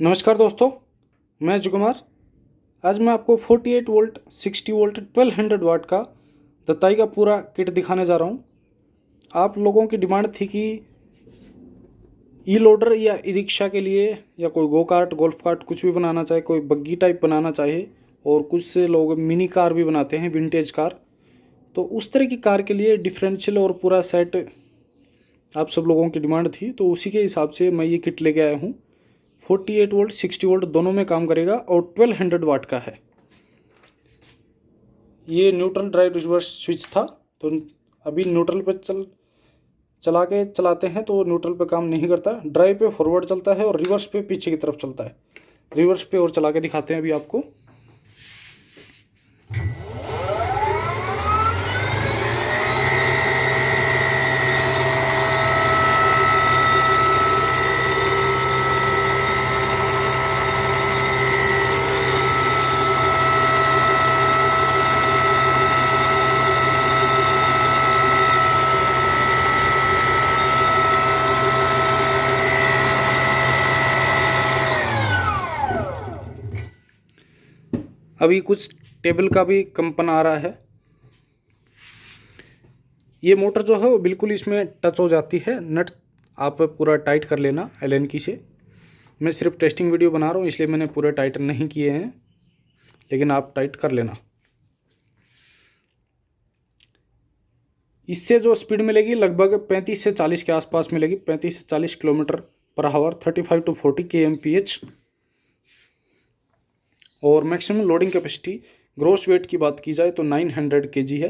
नमस्कार दोस्तों, मैं अजय कुमार। आज मैं आपको 48 वोल्ट 60 वोल्ट 1200 वाट का दत्ताई का पूरा किट दिखाने जा रहा हूँ। आप लोगों की डिमांड थी कि ई लोडर या ई रिक्शा के लिए या कोई गो कार्ट गोल्फ कार्ट कुछ भी बनाना चाहे, कोई बग्गी टाइप बनाना चाहे, और कुछ से लोग मिनी कार भी बनाते हैं, विंटेज कार। तो उस तरह की कार के लिए डिफरेंशियल और पूरा सेट आप सब लोगों की डिमांड थी, तो उसी के हिसाब से मैं ये किट लेके आया हूँ। 48 वोल्ट 60 वोल्ट दोनों में काम करेगा और 1200 वाट का है। ये न्यूट्रल ड्राइव रिवर्स स्विच था, तो अभी न्यूट्रल पे चला के चलाते हैं तो न्यूट्रल पे काम नहीं करता। ड्राइव पे फॉरवर्ड चलता है और रिवर्स पे पीछे की तरफ चलता है। रिवर्स पे और चला के दिखाते हैं अभी आपको। अभी कुछ टेबल का भी कंपन आ रहा है। ये मोटर जो है वो बिल्कुल इसमें टच हो जाती है। नट आप पूरा टाइट कर लेना एलन की से। मैं सिर्फ टेस्टिंग वीडियो बना रहा हूँ, इसलिए मैंने पूरे टाइट नहीं किए हैं, लेकिन आप टाइट कर लेना। इससे जो स्पीड मिलेगी लगभग 35 से 40 के आसपास मिलेगी। 35 से 40 kilometre per hour, 35 to 40 kmph। और maximum loading capacity gross weight की बात की जाए तो 900 kg है।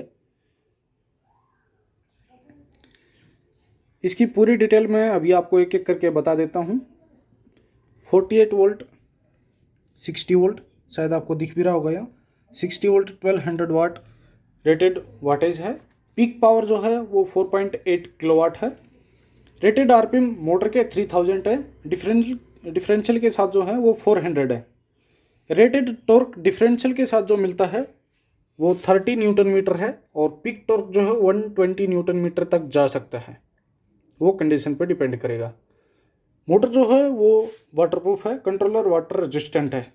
इसकी पूरी डिटेल मैं अभी आपको एक एक करके बता देता हूँ। 48 वोल्ट 60 वोल्ट, शायद आपको दिख भी रहा होगा यहाँ। 60 वोल्ट 1200 वाट रेटेड वाटेज है। पीक पावर जो है वो 4.8 किलोवाट है। रेटेड आरपीएम मोटर के 3000 है। डिफरेंशियल के साथ जो है वो 400 है। रेटेड टॉर्क डिफरेंशियल के साथ जो मिलता है वो 30 न्यूटन मीटर है, और पीक टॉर्क जो है 120 न्यूटन मीटर तक जा सकता है। वो कंडीशन पर डिपेंड करेगा। मोटर जो है वो वाटरप्रूफ है। कंट्रोलर वाटर रेजिस्टेंट है।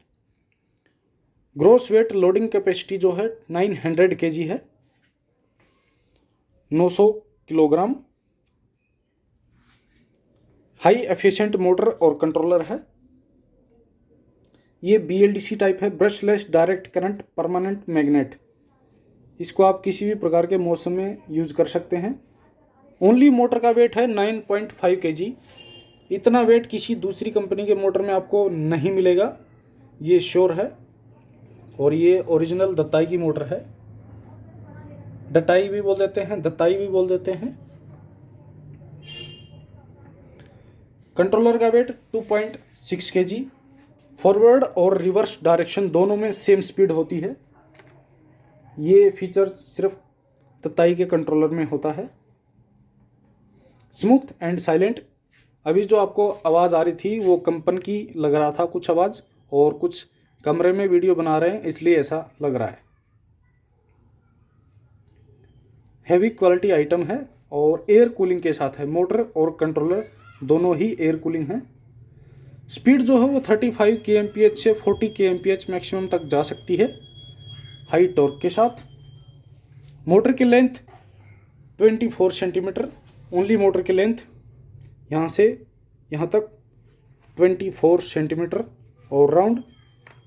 ग्रॉस वेट लोडिंग कैपेसिटी जो है 900 kg है, 900 किलोग्राम। हाई एफिशिएंट मोटर और कंट्रोलर है। ये BLDC टाइप है, brushless direct current permanent magnet. इसको आप किसी भी प्रकार के मौसम में यूज़ कर सकते हैं। ओनली मोटर का वेट है 9.5 kg। इतना वेट किसी दूसरी कंपनी के मोटर में आपको नहीं मिलेगा, ये श्योर है। और ये ओरिजिनल दत्ताई की मोटर है। डटाई भी बोल देते हैं, दत्ताई भी बोल देते हैं। कंट्रोलर का वेट 2.6 kg। फॉरवर्ड और रिवर्स डायरेक्शन दोनों में सेम स्पीड होती है। ये फीचर सिर्फ दत्ताई के कंट्रोलर में होता है। Smooth and silent. अभी जो आपको आवाज़ आ रही थी वो कंपन की लग रहा था कुछ आवाज़, और कुछ कमरे में वीडियो बना रहे हैं इसलिए ऐसा लग रहा है। हैवी क्वालिटी आइटम है और एयर कूलिंग के साथ है। मोटर और कंट्रोलर दोनों ही एयर कूलिंग है। स्पीड जो है वो 35 kmph से 40 kmph मैक्सिमम तक जा सकती है, हाई टॉर्क के साथ। मोटर की लेंथ 24 सेंटीमीटर। ओनली मोटर की लेंथ यहाँ से यहाँ तक 24 सेंटीमीटर, और राउंड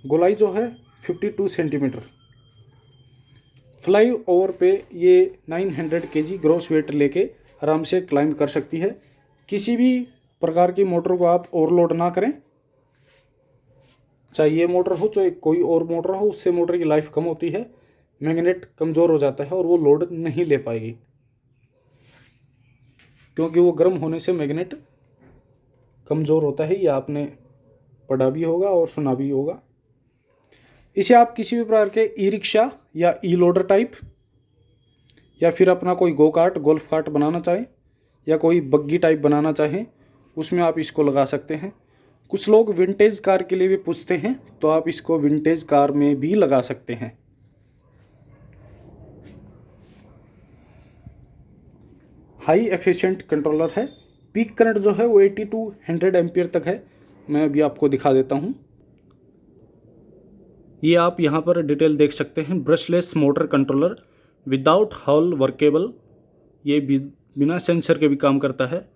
गोलाई जो है 52 सेंटीमीटर। फ्लाई ओवर पे ये 900 kg ग्रॉस वेट लेके आराम से क्लाइंब कर सकती है। किसी भी प्रकार की मोटर को आप ओवरलोड ना करें, चाहे ये मोटर हो चाहे कोई और मोटर हो, उससे मोटर की लाइफ कम होती है, मैग्नेट कमज़ोर हो जाता है और वो लोड नहीं ले पाएगी, क्योंकि वो गर्म होने से मैग्नेट कमज़ोर होता है। ये आपने पढ़ा भी होगा और सुना भी होगा। इसे आप किसी भी प्रकार के ई रिक्शा या ई लोडर टाइप, या फिर अपना कोई गो कार्ट गोल्फ कार्ट बनाना चाहें, या कोई बग्गी टाइप बनाना चाहें, उसमें आप इसको लगा सकते हैं। कुछ लोग विंटेज कार के लिए भी पूछते हैं, तो आप इसको विंटेज कार में भी लगा सकते हैं। हाई एफिशिएंट कंट्रोलर है। पीक करंट जो है वो 80 to 100 एम्पियर तक है। मैं अभी आपको दिखा देता हूँ। ये आप यहाँ पर डिटेल देख सकते हैं, brushless motor controller without hall workable. ये बिना सेंसर के भी काम करता है।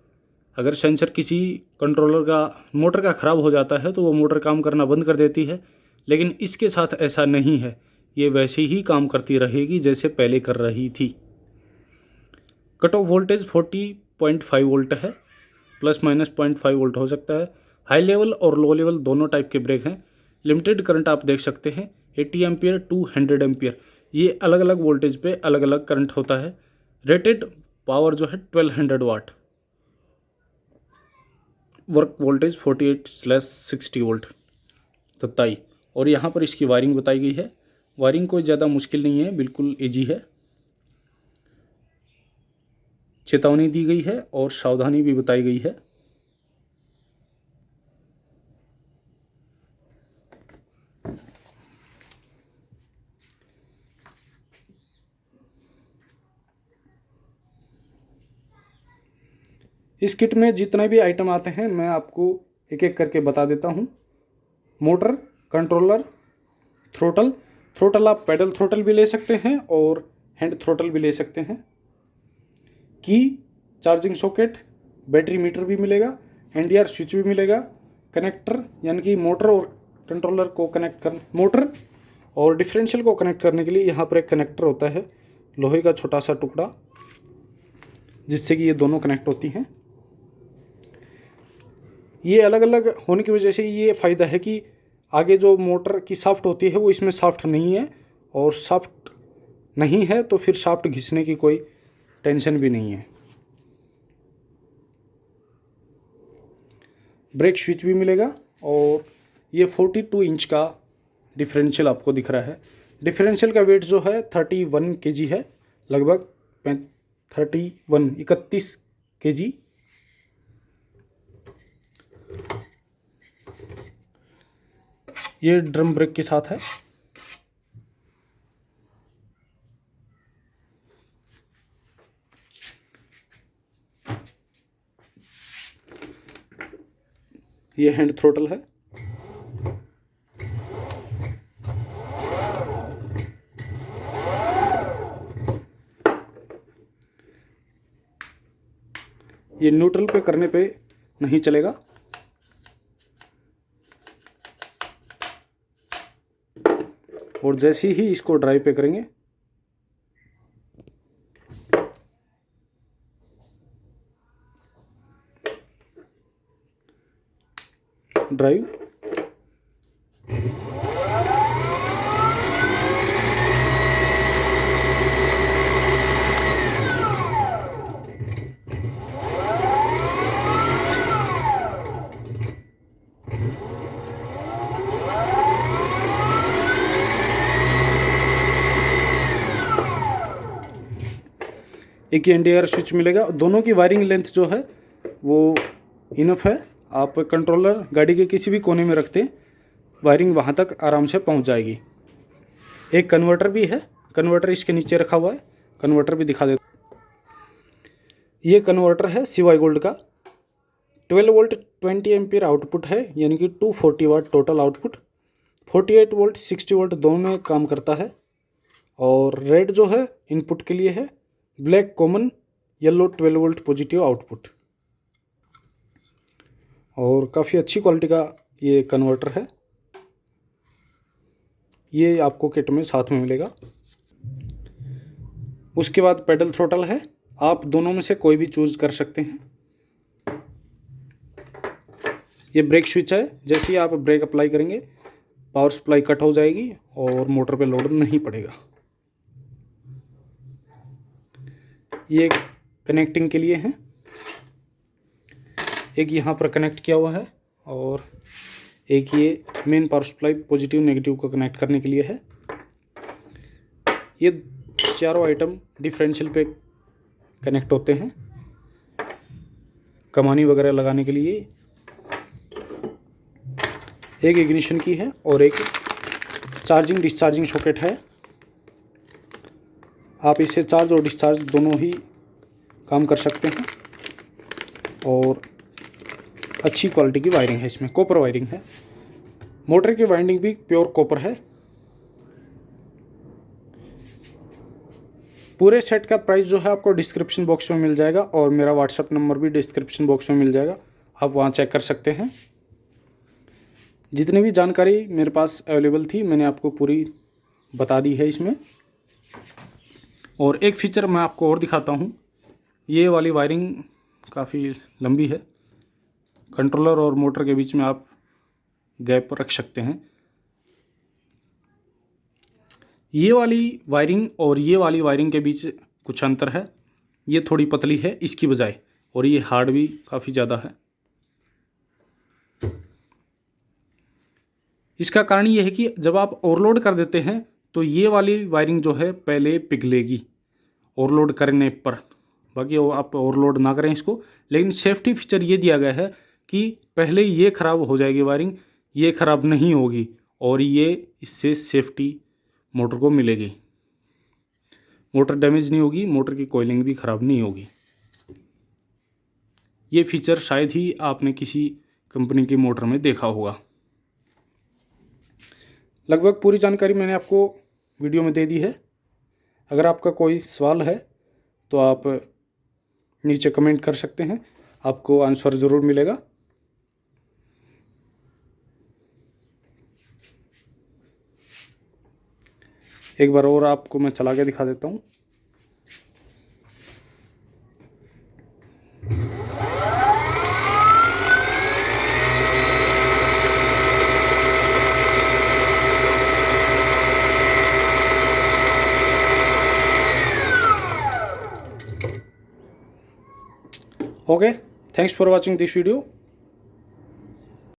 अगर सेंसर किसी कंट्रोलर का मोटर का ख़राब हो जाता है तो वो मोटर काम करना बंद कर देती है, लेकिन इसके साथ ऐसा नहीं है। ये वैसे ही काम करती रहेगी जैसे पहले कर रही थी। कट ऑफ वोल्टेज 40.5 वोल्ट है, प्लस माइनस 0.5 वोल्ट हो सकता है। हाई लेवल और लो लेवल दोनों टाइप के ब्रेक हैं। लिमिटेड करंट आप देख सकते हैं 80 एम्पियर टू 100 एम्पियर, ये अलग अलग वोल्टेज पे अलग अलग करंट होता है। रेटेड पावर जो है 1200 वाट, वर्क वोल्टेज 48/60 वोल्ट तताई। और यहाँ पर इसकी वायरिंग बताई गई है। वायरिंग कोई ज़्यादा मुश्किल नहीं है, बिल्कुल इजी है। चेतावनी दी गई है और सावधानी भी बताई गई है। इस किट में जितने भी आइटम आते हैं मैं आपको एक एक करके बता देता हूँ। मोटर, कंट्रोलर, थ्रोटल आप पैडल थ्रोटल भी ले सकते हैं और हैंड थ्रोटल भी ले सकते हैं। की, चार्जिंग सॉकेट, बैटरी मीटर भी मिलेगा, NDR स्विच भी मिलेगा, कनेक्टर यानी कि मोटर और कंट्रोलर को कनेक्ट कर, मोटर और डिफरेंशियल को कनेक्ट करने के लिए यहाँ पर एक कनेक्टर होता है, लोहे का छोटा सा टुकड़ा, जिससे कि ये दोनों कनेक्ट होती हैं। ये अलग अलग होने की वजह से ये फ़ायदा है कि आगे जो मोटर की शाफ्ट होती है वो इसमें शाफ्ट नहीं है, और शाफ्ट नहीं है तो फिर शाफ्ट घिसने की कोई टेंशन भी नहीं है। ब्रेक स्विच भी मिलेगा और ये 42 इंच का डिफरेंशियल आपको दिख रहा है। डिफरेंशियल का वेट जो है 31 kg है, लगभग 31 kg। ये ड्रम ब्रेक के साथ है। ये हैंड थ्रोटल है। ये न्यूट्रल पे करने पे नहीं चलेगा। और जैसे ही इसको ड्राइव पे करेंगे ड्राइव, एक NDR स्विच मिलेगा। दोनों की वायरिंग लेंथ जो है वो इनफ है। आप कंट्रोलर गाड़ी के किसी भी कोने में रखते हैं, वायरिंग वहाँ तक आराम से पहुँच जाएगी। एक कन्वर्टर भी है, कन्वर्टर इसके नीचे रखा हुआ है, कन्वर्टर भी दिखा देता। ये कन्वर्टर है CY गोल्ड का। 12 वोल्ट 20 एम्पियर आउटपुट है, यानी कि 240 वाट टोटल आउटपुट। 48 वोल्ट 60 वोल्ट दोनों में काम करता है। और रेड जो है इनपुट के लिए है, black common, yellow 12 volt positive output. और काफ़ी अच्छी क्वालिटी का ये कन्वर्टर है। ये आपको किट में साथ में मिलेगा। उसके बाद पेडल थ्रोटल है, आप दोनों में से कोई भी चूज कर सकते हैं। ये ब्रेक स्विच है, जैसे ही आप ब्रेक अप्लाई करेंगे पावर सप्लाई कट हो जाएगी और मोटर पे लोड नहीं पड़ेगा। ये कनेक्टिंग के लिए है, एक यहाँ पर कनेक्ट किया हुआ है और एक ये main power supply positive negative को कनेक्ट करने के लिए है। ये चारों आइटम डिफरेंशियल पे कनेक्ट होते हैं कमानी वगैरह लगाने के लिए। एक इग्निशन की है और एक चार्जिंग डिस्चार्जिंग सॉकेट है। आप इससे चार्ज और डिस्चार्ज दोनों ही काम कर सकते हैं। और अच्छी क्वालिटी की वायरिंग है, इसमें कॉपर वायरिंग है। मोटर की वाइंडिंग भी प्योर कॉपर है। पूरे सेट का प्राइस जो है आपको डिस्क्रिप्शन बॉक्स में मिल जाएगा और मेरा व्हाट्सएप नंबर भी डिस्क्रिप्शन बॉक्स में मिल जाएगा, आप वहाँ चेक कर सकते हैं। जितनी भी जानकारी मेरे पास अवेलेबल थी मैंने आपको पूरी बता दी है इसमें। और एक फीचर मैं आपको और दिखाता हूँ, ये वाली वायरिंग काफ़ी लंबी है, कंट्रोलर और मोटर के बीच में आप गैप रख सकते हैं। ये वाली वायरिंग और ये वाली वायरिंग के बीच कुछ अंतर है, ये थोड़ी पतली है इसकी बजाय, और ये हार्ड भी काफ़ी ज़्यादा है। इसका कारण ये है कि जब आप ओवरलोड कर देते हैं तो ये वाली वायरिंग जो है पहले पिघलेगी ओवरलोड करने पर। बाकी आप ओवरलोड ना करें इसको, लेकिन सेफ्टी फीचर ये दिया गया है कि पहले ये ख़राब हो जाएगी वायरिंग, ये ख़राब नहीं होगी, और ये इससे सेफ्टी मोटर को मिलेगी। मोटर डैमेज नहीं होगी, मोटर की कॉइलिंग भी ख़राब नहीं होगी। ये फीचर शायद ही आपने किसी कंपनी की मोटर में देखा होगा। लगभग पूरी जानकारी मैंने आपको वीडियो में दे दी है। अगर आपका कोई सवाल है तो आप नीचे कमेंट कर सकते हैं, आपको आंसर ज़रूर मिलेगा। एक बार और आपको मैं चला के दिखा देता हूँ। Okay, thanks for watching this video.